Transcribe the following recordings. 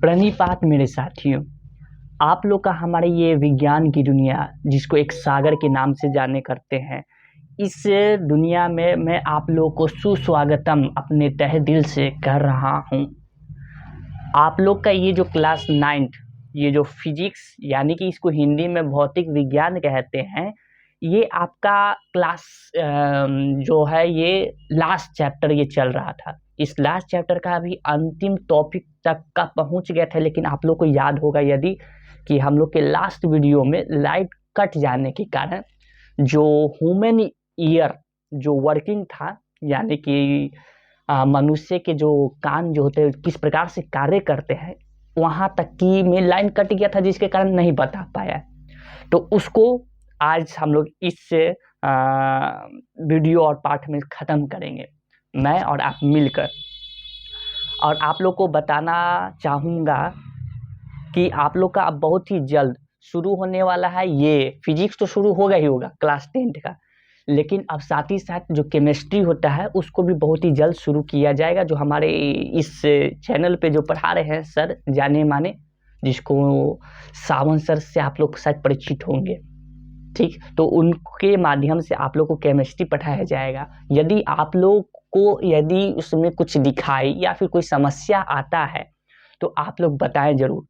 प्रणिपात मेरे साथियों, आप लोग का हमारे ये विज्ञान की दुनिया जिसको एक सागर के नाम से जाने करते हैं, इस दुनिया में मैं आप लोग को सुस्वागतम अपने तहे दिल से कर रहा हूँ। आप लोग का ये जो क्लास 9th ये जो फिजिक्स यानी कि इसको हिंदी में भौतिक विज्ञान कहते हैं, ये आपका क्लास जो है ये लास्ट चैप्टर ये चल रहा था। इस लास्ट चैप्टर का अभी अंतिम टॉपिक तक का पहुंच गया था, लेकिन आप लोग को याद होगा यदि कि हम लोग के लास्ट वीडियो में लाइट कट जाने के कारण जो ह्यूमन ईयर जो वर्किंग था, यानी कि मनुष्य के जो कान जो होते हैं किस प्रकार से कार्य करते हैं, वहां तक की में लाइन कट गया था जिसके कारण नहीं बता पाया। तो उसको आज हम लोग इस वीडियो और पाठ में ख़त्म करेंगे, मैं और आप मिलकर। और आप लोग को बताना चाहूँगा कि आप लोग का अब बहुत ही जल्द शुरू होने वाला है। ये फिजिक्स तो शुरू होगा ही होगा क्लास 10th का, लेकिन अब साथ ही साथ जो केमिस्ट्री होता है उसको भी बहुत ही जल्द शुरू किया जाएगा, जो हमारे इस चैनल पे जो पढ़ा रहे हैं सर जाने माने, जिसको सावन सर से आप लोग शायद परिचित होंगे। ठीक, तो उनके माध्यम से आप लोग को केमिस्ट्री पढ़ाया जाएगा। यदि आप लोग को यदि उसमें कुछ दिखाई या फिर कोई समस्या आता है तो आप लोग बताएं जरूर।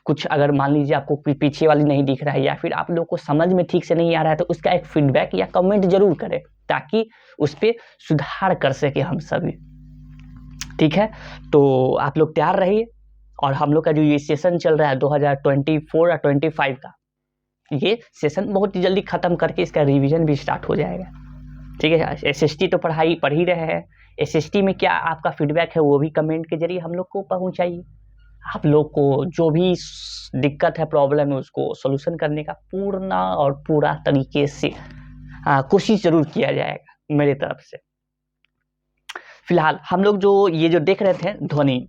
कुछ अगर मान लीजिए आपको पीछे वाली नहीं दिख रहा है या फिर आप लोग को समझ में ठीक से नहीं आ रहा है, तो उसका एक फीडबैक या कमेंट जरूर करें ताकि उस पर सुधार कर सके हम सभी। ठीक है, तो आप लोग तैयार रहिए। और हम लोग का जो ये सेशन चल रहा है 2024 और 25 का, ये सेशन बहुत ही जल्दी खत्म करके इसका रिवीजन भी स्टार्ट हो जाएगा। ठीक है, एसएसटी तो पढ़ ही रहे हैं। एसएसटी में क्या आपका फीडबैक है वो भी कमेंट के जरिए हम लोग को पहुंचाइए। आप लोग को जो भी दिक्कत है, प्रॉब्लम है, उसको सोल्यूशन करने का पूर्ण और पूरा तरीके से कोशिश जरूर किया जाएगा मेरी तरफ से। फिलहाल हम लोग जो ये जो देख रहे थे ध्वनि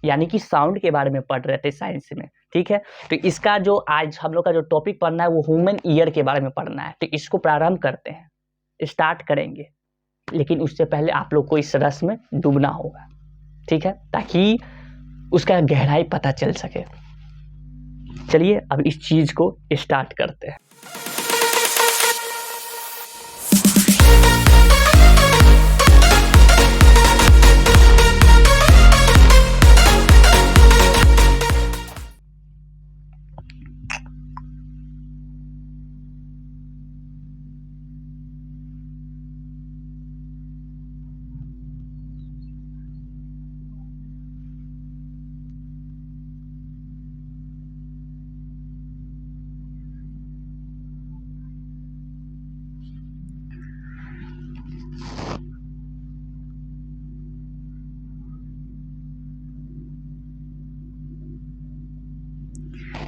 यानी कि साउंड के बारे में पढ़ रहे थे साइंस में। ठीक है, तो इसका जो आज हम लोग का जो टॉपिक पढ़ना है वो ह्यूमन ईयर के बारे में पढ़ना है। तो इसको प्रारंभ करते हैं, स्टार्ट करेंगे, लेकिन उससे पहले आप लोग को इस रस में डूबना होगा। ठीक है, ताकि उसका गहराई पता चल सके। चलिए अब इस चीज को स्टार्ट करते हैं।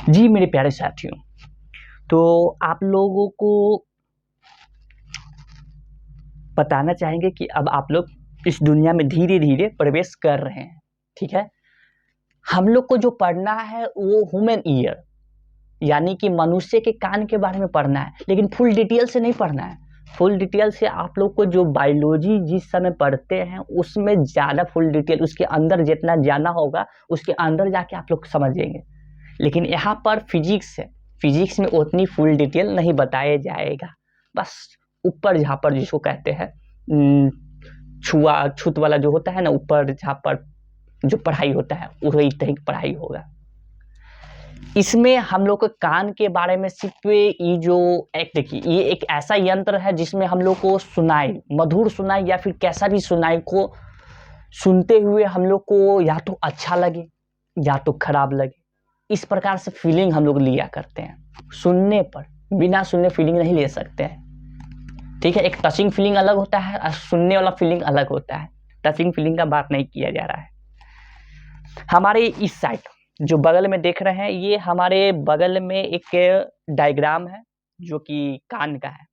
जी मेरे प्यारे साथियों, तो आप लोगों को बताना चाहेंगे कि अब आप लोग इस दुनिया में धीरे धीरे प्रवेश कर रहे हैं। ठीक है, हम लोग को जो पढ़ना है वो ह्यूमन ईयर यानी कि मनुष्य के कान के बारे में पढ़ना है, लेकिन फुल डिटेल से नहीं पढ़ना है। फुल डिटेल से आप लोग को जो बायोलॉजी जिस समय पढ़ते हैं उसमें ज़्यादा फुल डिटेल उसके अंदर जितना जाना होगा उसके अंदर जाके आप लोग समझेंगे। लेकिन यहाँ पर फिजिक्स है, फिजिक्स में उतनी फुल डिटेल नहीं बताया जाएगा। बस ऊपर जहाँ पर जिसको कहते हैं छूत वाला जो होता है ना, ऊपर जहाँ पर जो पढ़ाई होता है वही तरह की पढ़ाई होगा। इसमें हम लोग को कान के बारे में सिर्फ ये जो एक देखिए, ये एक ऐसा यंत्र है जिसमें हम लोग को सुनाई, मधुर सुनाई या फिर कैसा भी सुनाई को सुनते हुए हम लोग को या तो अच्छा लगे या तो खराब लगे, इस प्रकार से फीलिंग हम लोग लिया करते हैं। सुनने पर, बिना सुनने फीलिंग नहीं ले सकते हैं। ठीक है, एक टचिंग फीलिंग अलग होता है और सुनने वाला फीलिंग अलग होता है। टचिंग फीलिंग का बात नहीं किया जा रहा है। हमारे इस साइड जो बगल में देख रहे हैं, ये हमारे बगल में एक डायग्राम है जो कि कान का है।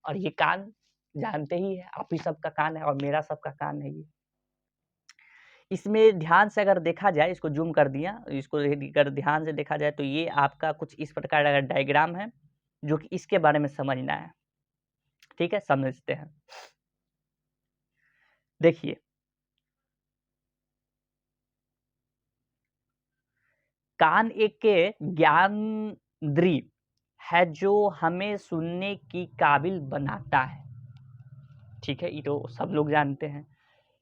और ये कान जानते ही है, आप ही सबका कान है और मेरा सबका कान है। ये इसमें ध्यान से अगर देखा जाए, इसको जूम कर दिया, इसको अगर ध्यान से देखा जाए तो ये आपका कुछ इस प्रकार का डायग्राम है जो कि इसके बारे में समझना है। ठीक है, समझते हैं। देखिए कान एक ज्ञानेंद्रिय है जो हमें सुनने की काबिल बनाता है। ठीक है, ये तो सब लोग जानते हैं।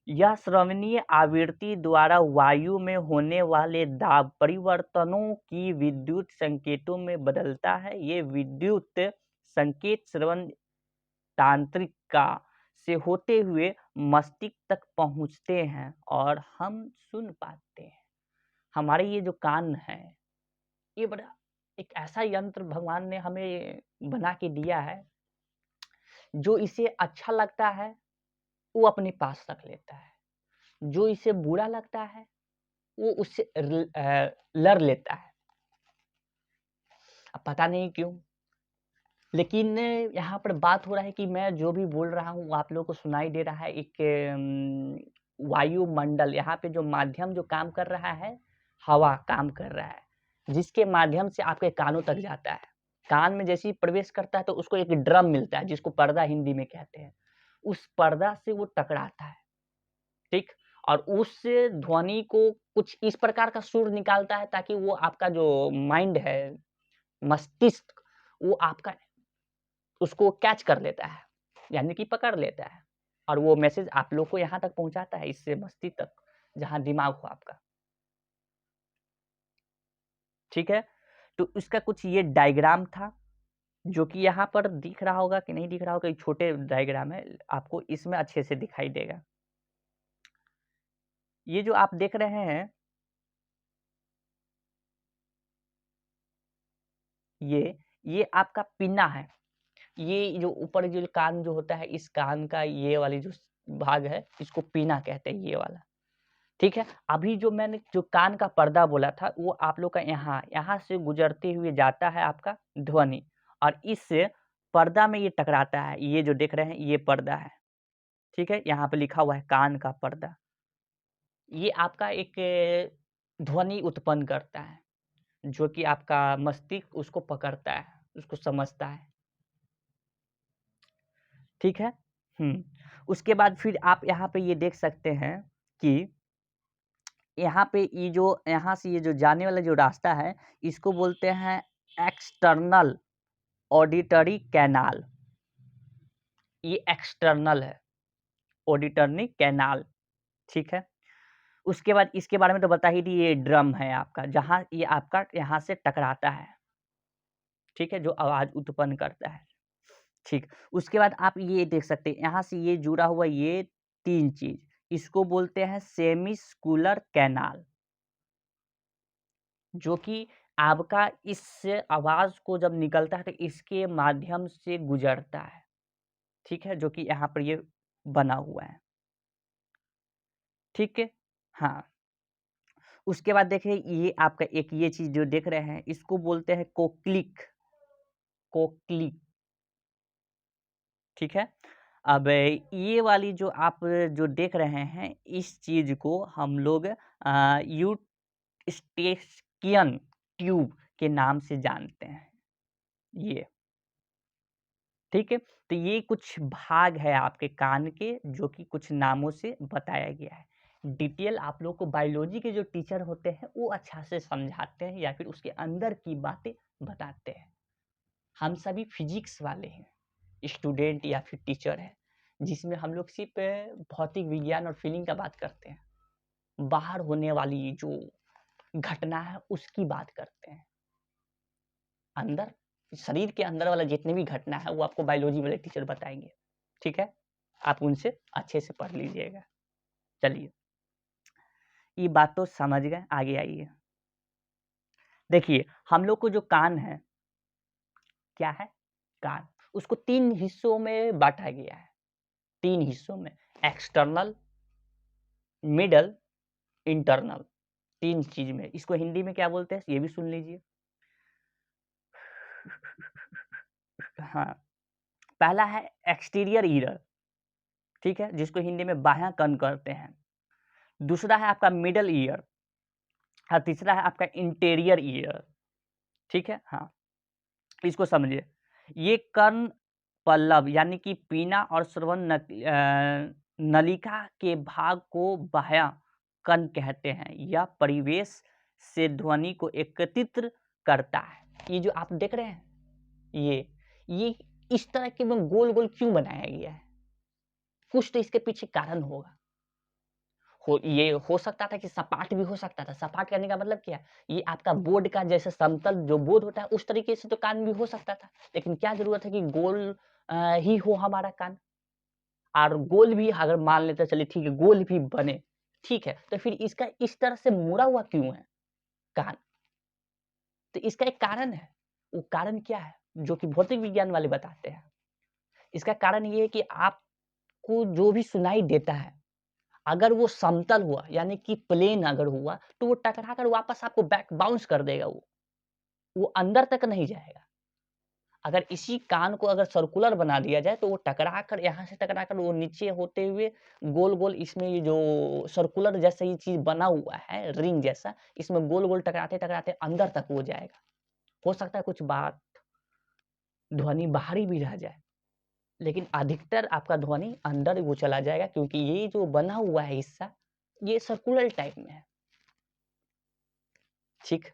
यह श्रवणीय आवृत्ति द्वारा वायु में होने वाले दाब परिवर्तनों की विद्युत संकेतों में बदलता है। ये विद्युत संकेत श्रवण तांत्रिका से होते हुए मस्तिष्क तक पहुंचते हैं और हम सुन पाते हैं। हमारे ये जो कान है, ये बड़ा एक ऐसा यंत्र भगवान ने हमें बना के दिया है, जो इसे अच्छा लगता है वो अपने पास रख लेता है, जो इसे बुरा लगता है वो उससे लड़ लेता है। अब पता नहीं क्यों, लेकिन यहाँ पर बात हो रहा है कि मैं जो भी बोल रहा हूँ आप लोगों को सुनाई दे रहा है। एक वायुमंडल, यहाँ पे जो माध्यम जो काम कर रहा है, हवा काम कर रहा है, जिसके माध्यम से आपके कानों तक जाता है। कान में जैसे ही प्रवेश करता है तो उसको एक ड्रम मिलता है, जिसको पर्दा हिंदी में कहते हैं। उस पर्दा से वो टकराता है, ठीक, और उस ध्वनि को कुछ इस प्रकार का सुर निकालता है ताकि वो आपका जो माइंड है, मस्तिष्क, वो आपका उसको कैच कर लेता है, यानी कि पकड़ लेता है, और वो मैसेज आप लोग को यहाँ तक पहुँचाता है, इससे मस्तिष्क तक, जहाँ दिमाग हो आपका। ठीक है, तो इसका कुछ ये डायग्राम था, जो कि यहाँ पर दिख रहा होगा कि नहीं दिख रहा होगा, छोटे डायग्राम है, आपको इसमें अच्छे से दिखाई देगा। ये जो आप देख रहे हैं, ये आपका पिन्ना है। ये जो ऊपर जो कान जो होता है, इस कान का ये वाली जो भाग है, इसको पिन्ना कहते हैं, ये वाला। ठीक है, अभी जो मैंने जो कान का पर्दा बोला था, वो आप लोग का यहाँ से गुजरते हुए जाता है आपका ध्वनि, और इस पर्दा में ये टकराता है। ये जो देख रहे हैं, ये पर्दा है। ठीक है, यहाँ पे लिखा हुआ है कान का पर्दा। ये आपका एक ध्वनि उत्पन्न करता है, जो कि आपका मस्तिष्क उसको पकड़ता है, उसको समझता है। ठीक है, उसके बाद फिर आप यहाँ पे ये देख सकते हैं कि यहाँ पे ये जो यहाँ से ये जो जाने वाला जो रास्ता है, इसको बोलते हैं एक्सटर्नल ऑडिटरी कैनाल। ये एक्सटर्नल है, ऑडिटरी कैनाल। ठीक है, उसके बाद इसके बारे में तो बता ही दी, ये ड्रम है आपका, जहाँ ये आपका यहाँ से टकराता है। ठीक है, जो आवाज उत्पन्न करता है। ठीक, उसके बाद आप ये देख सकते हैं, यहाँ से ये जुड़ा हुआ ये 3 चीज, इसको बोलते हैं सेमिस्कुलर कैनाल, जो कि आपका इस आवाज को जब निकलता है तो इसके माध्यम से गुजरता है। ठीक है, जो कि यहाँ पर ये बना हुआ है। ठीक है, हाँ, उसके बाद देखिए ये आपका एक ये चीज जो देख रहे हैं, इसको बोलते हैं कोक्लिक, कोक्लिक। ठीक है, अब ये वाली जो आप जो देख रहे हैं, इस चीज को हम लोग यूस्टेकियन ट्यूब के नाम से जानते हैं। ये ठीक है, तो ये कुछ भाग है आपके कान के, जो कि कुछ नामों से बताया गया है। डिटेल आप लोग को बायोलॉजी के जो टीचर होते हैं वो अच्छा से समझाते हैं, या फिर उसके अंदर की बातें बताते हैं। हम सभी फिजिक्स वाले हैं, स्टूडेंट या फिर टीचर है, जिसमें हम लोग सिर्फ भौतिक विज्ञान और फीलिंग का बात करते हैं। बाहर होने वाली जो घटना है उसकी बात करते हैं। अंदर शरीर के अंदर वाला जितने भी घटना है वो आपको बायोलॉजी वाले टीचर बताएंगे। ठीक है, आप उनसे अच्छे से पढ़ लीजिएगा। चलिए, ये बात तो समझ गए, आगे आइए। देखिए, हम लोग को जो कान है, क्या है कान, उसको 3 हिस्सों में बांटा गया है। 3 हिस्सों में, एक्सटर्नल, मिडल, इंटरनल, 3 चीज में। इसको हिंदी में क्या बोलते हैं ये भी सुन लीजिए। हाँ, पहला है एक्सटीरियर ईयर, ठीक है, जिसको हिंदी में बाह्य कान कहते हैं। दूसरा है आपका मिडल ईयर, और तीसरा है आपका इंटीरियर ईयर। ठीक है, हाँ, इसको समझिए। ये कर्ण पल्लव यानी कि पीना और श्रवण नलिका के भाग को बाह्य कर्ण कहते हैं। यह परिवेश से ध्वनि को एकत्रित करता है। ये जो आप देख रहे हैं, ये इस तरह के में गोल गोल क्यों बनाया गया है? कुछ तो इसके पीछे कारण होगा। ये हो सकता था कि सपाट भी हो सकता था। सपाट करने का मतलब क्या है? ये आपका बोर्ड का जैसे समतल जो बोर्ड होता है उस तरीके से तो कान भी हो सकता था, लेकिन क्या जरूरत है कि गोल ही हो हमारा कान। और गोल भी अगर मान लेते चलिए ठीक है, गोल भी बने, ठीक है, तो फिर इसका इस तरह से मुड़ा हुआ क्यों है कान? तो इसका एक कारण है। वो कारण क्या है? जो कि भौतिक विज्ञान वाले बताते हैं। इसका कारण ये है कि आपको जो भी सुनाई देता है, अगर वो समतल हुआ यानी कि प्लेन अगर हुआ, तो वो टकरा कर वापस आपको बैक बाउंस कर देगा वो अंदर तक नहीं जाएगा। अगर इसी कान को अगर सर्कुलर बना दिया जाए, तो वो टकरा कर यहाँ से टकरा कर वो नीचे होते हुए गोल-गोल इसमें ये जो सर्कुलर जैसा ये चीज़ बना हुआ है, रिंग जैसा, इसमें गोल-गोल टकराते-टकराते अंदर तक वो जाएगा। हो सकता है कुछ बात ध्वनि बाहरी भी रह जाए, लेकिन अधिकतर आपका ध्वनि अंदर वो चला जाएगा, क्योंकि ये जो बना हुआ है हिस्सा, ये सर्कुलर टाइप में है। ठीक?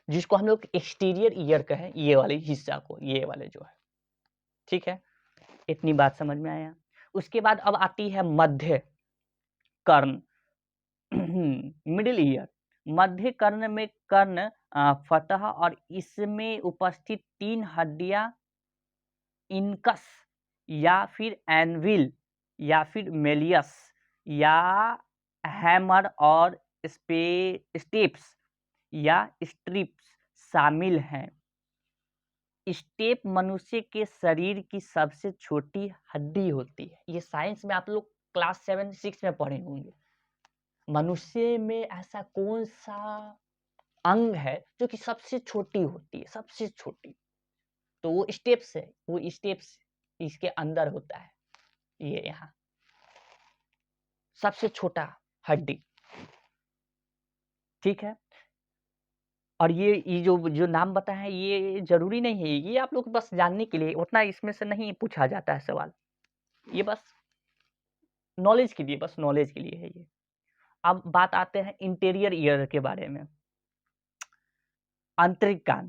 जिसको हम लोग एक्सटीरियर ईयर कहें, ये वाले हिस्सा को, ये वाले जो है। ठीक है? इतनी बात समझ में आया। उसके बाद अब आती है मध्य कर्ण, मिडिल ईयर। मध्य कर्ण में कर्ण फतह और इसमें उपस्थित 3 हड्डियां इनकस या फिर एनविल या फिर मेलियस या हैमर और स्टेप्स या स्ट्रिप्स शामिल हैं। स्टेप मनुष्य के शरीर की सबसे छोटी हड्डी होती है। ये साइंस में आप लोग क्लास 7-6 में पढ़े होंगे। मनुष्य में ऐसा कौन सा अंग है जो कि सबसे छोटी होती है, सबसे छोटी? तो वो स्टेप्स है, वो स्टेप्स इसके अंदर होता है, ये यहाँ सबसे छोटा हड्डी। ठीक है? और ये जो नाम बताए हैं, ये जरूरी नहीं है, ये आप लोग बस जानने के लिए, उतना इसमें से नहीं पूछा जाता है सवाल, ये बस नॉलेज के लिए, बस नॉलेज के लिए है ये। अब बात आते हैं इंटीरियर ईयर के बारे में। आंतरिक कान,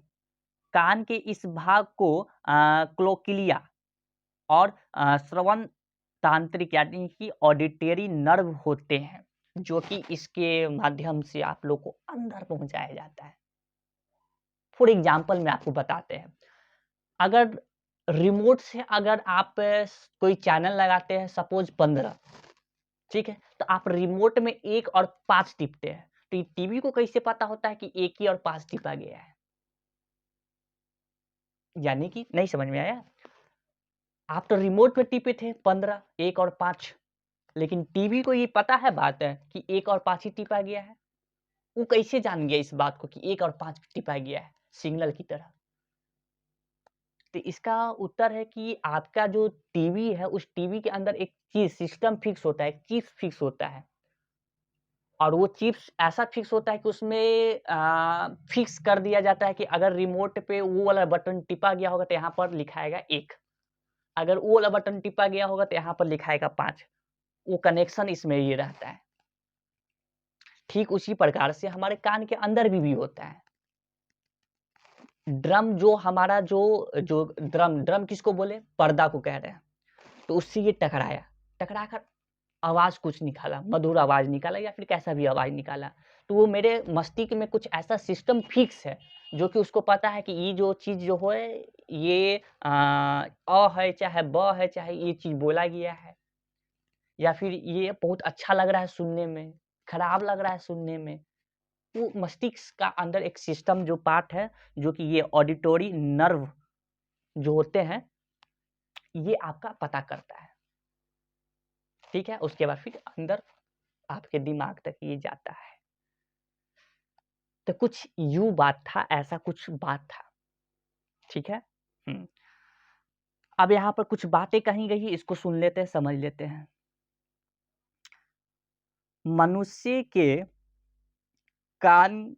कान के इस भाग को क्लोकिलिया और श्रवण तांत्रिक यानी कि ऑडिटरी नर्व होते हैं, जो कि इसके माध्यम से आप लोग को अंदर पहुंचाया जाता है। फॉर एग्जाम्पल में आपको बताते हैं, अगर रिमोट से अगर आप कोई चैनल लगाते हैं, सपोज 15, ठीक है, तो आप रिमोट में 1 और 5 टिपते हैं, तो टीवी को कैसे पता होता है कि 1 ही और 5 टिपा गया है? यानी कि नहीं समझ में आया? आप तो रिमोट में टिपे थे 15, 1 और 5, लेकिन टीवी को ये पता है बात है कि 1 और 5 ही टिपा गया है। वो कैसे जान गया इस बात को कि 1 और 5 टिपा गया है सिग्नल की तरह? तो इसका उत्तर है कि आपका जो टीवी है, उस टीवी के अंदर एक चीज़ सिस्टम फिक्स होता है, एक चिप फिक्स होता है। और वो चिप्स ऐसा फिक्स होता है कि उसमें फिक्स कर दिया जाता है कि अगर रिमोट पे वो वाला बटन टिपा गया होगा तो यहाँ पर लिखाएगा 1, अगर वो वाला बटन टिपा गया होगा तो यहाँ पर लिखाएगा 5। वो कनेक्शन इसमें ये रहता है। ठीक उसी प्रकार से हमारे कान के अंदर भी होता है। ड्रम जो हमारा जो जो ड्रम ड्रम किसको बोले? पर्दा को कह रहे हैं। तो उससे ये टकराया, टकराकर आवाज़ कुछ निकाला, मधुर आवाज़ निकाला या फिर कैसा भी आवाज़ निकाला। तो वो मेरे मस्तिष्क में कुछ ऐसा सिस्टम फिक्स है, जो कि उसको पता है कि ये जो चीज़ जो है, ये है चाहे ब है, चाहे ये चीज़ बोला गया है, या फिर ये बहुत अच्छा लग रहा है सुनने में, खराब लग रहा है सुनने में। वो मस्तिष्क का अंदर एक सिस्टम जो पार्ट है, जो कि ये ऑडिटरी नर्व जो होते हैं, ये आपका पता करता है। ठीक है? उसके बाद फिर अंदर आपके दिमाग तक ये जाता है। तो कुछ यूँ बात था, ऐसा कुछ बात था। ठीक है? हुँ। अब यहाँ पर कुछ बातें कही गई हैं, इसको सुन लेते हैं, समझ लेते हैं। मनुष्य के कान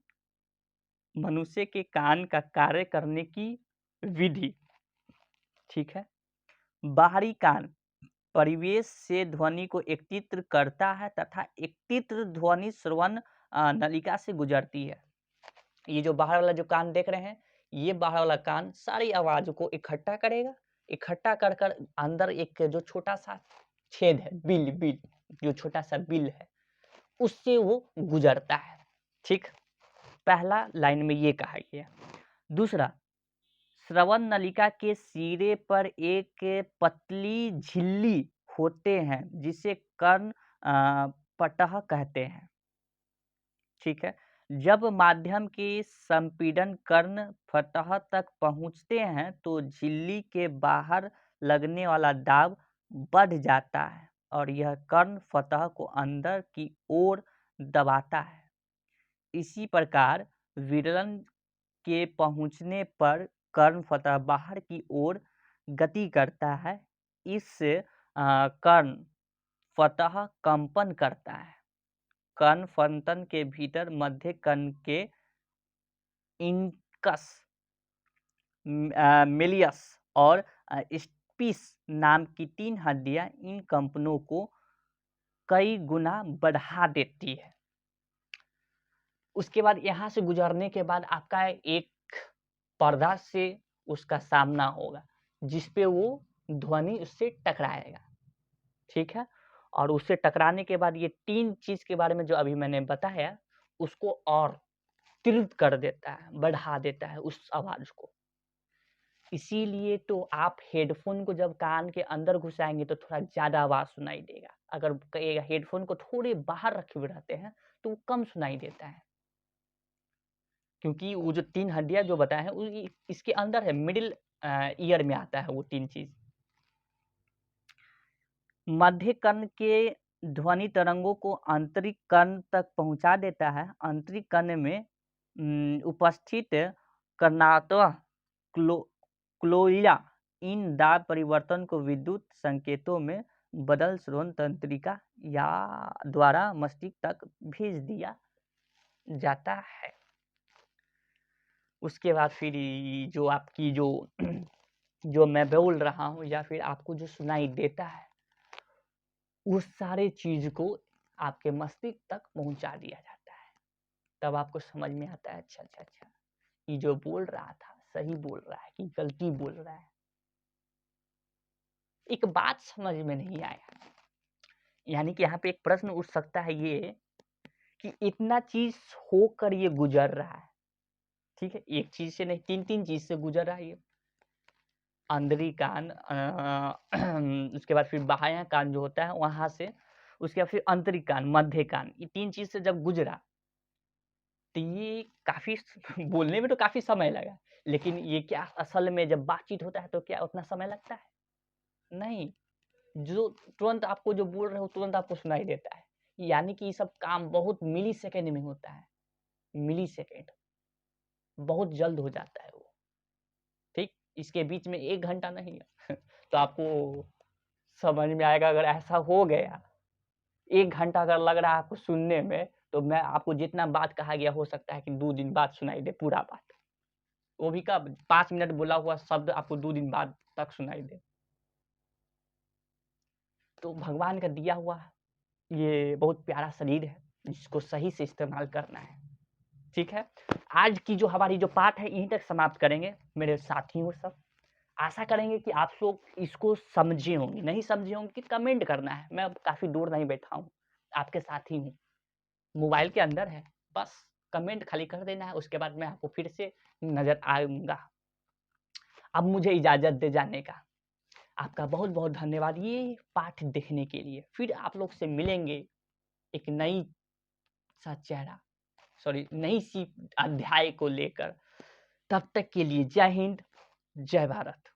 मनुष्य के कान का कार्य करने की विधि, ठीक है? बाहरी कान परिवेश से ध्वनि को एकत्रित करता है तथा एकत्रित ध्वनि श्रवण नलिका से गुजरती है। ये जो बाहर वाला जो कान देख रहे हैं, ये बाहर वाला कान सारी आवाज को इकट्ठा करेगा, इकट्ठा कर कर अंदर एक जो छोटा सा छेद है, बिल बिल जो छोटा सा बिल है, उससे वो गुजरता है। ठीक, पहला लाइन में ये कहा गया। दूसरा, श्रवण नलिका के सिरे पर एक पतली झिल्ली होते हैं जिसे कर्ण पटह कहते हैं। ठीक है, जब माध्यम के संपीड़न कर्ण फतह तक पहुंचते हैं तो झिल्ली के बाहर लगने वाला दाब बढ़ जाता है और यह कर्ण फतह को अंदर की ओर दबाता है। इसी प्रकार विरलन के पहुंचने पर कर्ण फतह बाहर की ओर गति करता है। इस कर्ण फतह कंपन करता है। कर्ण फंतन के भीतर मध्य कर्ण के इंकस, मिलियस और स्पिस नाम की 3 हड्डियां इन कंपनों को कई गुना बढ़ा देती है। उसके बाद यहाँ से गुजरने के बाद आपका एक पर्दा से उसका सामना होगा जिसपे वो ध्वनि उससे टकराएगा। ठीक है, और उससे टकराने के बाद ये 3 चीज के बारे में जो अभी मैंने बताया उसको और तीव्र कर देता है, बढ़ा देता है उस आवाज को। इसीलिए तो आप हेडफोन को जब कान के अंदर घुसाएंगे तो थोड़ा ज्यादा आवाज सुनाई देगा। अगर हेडफोन को थोड़े बाहर रखे हुए रहते हैं तो वो कम सुनाई देता है, क्योंकि वो जो 3 हड्डियां जो बताए हैं इसके अंदर है, मिडिल ईयर में आता है वो 3 चीज। मध्य कर्ण के ध्वनि तरंगों को आंतरिक कर्ण तक पहुंचा देता है। आंतरिक कर्ण में उपस्थित कर्णातः क्लोइला इन दाब परिवर्तन को विद्युत संकेतों में बदल श्रवण तंत्रिका या द्वारा मस्तिष्क तक भेज दिया जाता है। उसके बाद फिर जो आपकी जो मैं बोल रहा हूँ या फिर आपको जो सुनाई देता है उस सारे चीज को आपके मस्तिष्क तक पहुंचा दिया जाता है। तब आपको समझ में आता है अच्छा ये जो बोल रहा था सही बोल रहा है कि गलती बोल रहा है। एक बात समझ में नहीं आया, यानी कि यहाँ पे एक प्रश्न उठ सकता है ये कि इतना चीज होकर ये गुजर रहा है। ठीक है, एक चीज से नहीं 3 चीज से गुजर रहा है ये। अंदरी कान, उसके बाद फिर बाह्य कान जो होता है वहां से, उसके बाद फिर आंतरिक कान, मध्य कान, ये 3 चीज से जब गुजरा तो ये काफी बोलने में तो काफी समय लगा, लेकिन ये क्या असल में जब बातचीत होता है तो क्या उतना समय लगता है? नहीं, जो तुरंत आपको जो बोल रहे हो तुरंत आपको सुनाई देता है। यानी कि ये सब काम बहुत मिली सेकेंड में होता है, मिली सेकेंड, बहुत जल्द हो जाता है वो। ठीक, इसके बीच में 1 घंटा नहीं है तो आपको समझ में आएगा। अगर ऐसा हो गया 1 घंटा अगर लग रहा है आपको सुनने में, तो मैं आपको जितना बात कहा गया हो सकता है कि 2 दिन बाद सुनाई दे पूरा बात। वो भी कब? 5 मिनट बोला हुआ शब्द आपको 2 दिन बाद तक सुनाई दे। तो भगवान का दिया हुआ ये बहुत प्यारा शरीर है जिसको सही से इस्तेमाल करना है। ठीक है, आज की जो हमारी जो पाठ है यहीं तक समाप्त करेंगे मेरे साथियों। सब आशा करेंगे कि आप लोग इसको समझे होंगे, नहीं समझे होंगे कि कमेंट करना है। मैं अब काफी दूर नहीं बैठा हूँ, आपके साथ ही हूँ, मोबाइल के अंदर है, बस कमेंट खाली कर देना है। उसके बाद मैं आपको फिर से नजर आऊंगा। अब मुझे इजाजत दे जाने का। आपका बहुत बहुत धन्यवाद ये पाठ देखने के लिए। फिर आप लोग से मिलेंगे एक नई सा चेहरा, नई सी अध्याय को लेकर। तब तक के लिए जय हिंद, जय भारत।